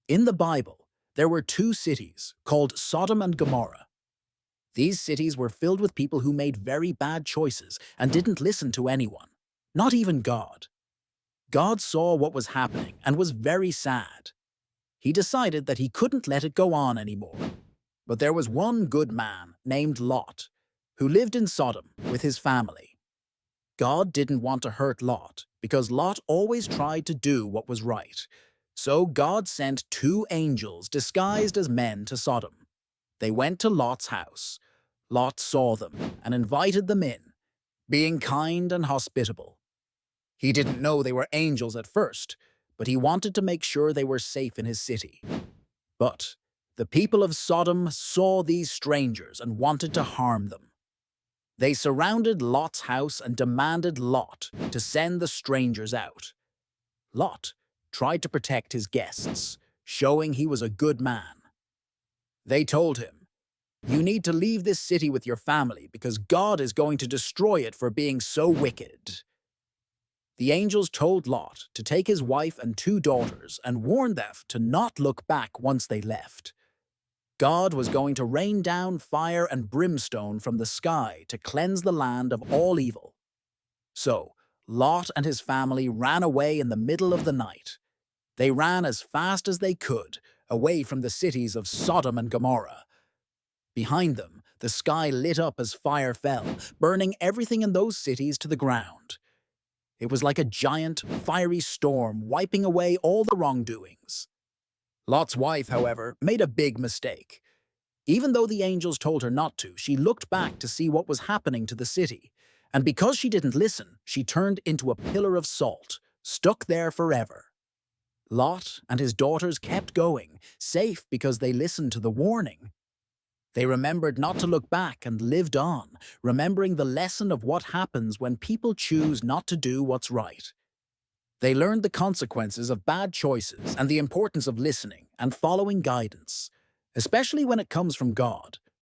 In the Bible, there were two cities called Sodom and Gomorrah. These cities were filled with people who made very bad choices and didn't listen to anyone, not even God. God saw what was happening and was very sad. He decided that he couldn't let it go on anymore. But there was one good man named Lot who lived in Sodom with his family. God didn't want to hurt Lot because Lot always tried to do what was right. So God sent two angels disguised as men to Sodom. They went to Lot's house. Lot saw them and invited them in, being kind and hospitable. He didn't know they were angels at first, but he wanted to make sure they were safe in his city. But the people of Sodom saw these strangers and wanted to harm them. They surrounded Lot's house and demanded Lot to send the strangers out. Lot tried to protect his guests, showing he was a good man. They told him, "You need to leave this city with your family because God is going to destroy it for being so wicked." The angels told Lot to take his wife and two daughters and warned them to not look back once they left. God was going to rain down fire and brimstone from the sky to cleanse the land of all evil. So, Lot and his family ran away in the middle of the night. They ran as fast as they could, away from the cities of Sodom and Gomorrah. Behind them, the sky lit up as fire fell, burning everything in those cities to the ground. It was like a giant, fiery storm wiping away all the wrongdoings. Lot's wife, however, made a big mistake. Even though the angels told her not to, she looked back to see what was happening to the city. And because she didn't listen, she turned into a pillar of salt, stuck there forever. Lot and his daughters kept going, safe because they listened to the warning. They remembered not to look back and lived on, remembering the lesson of what happens when people choose not to do what's right. They learned the consequences of bad choices and the importance of listening and following guidance, especially when it comes from God.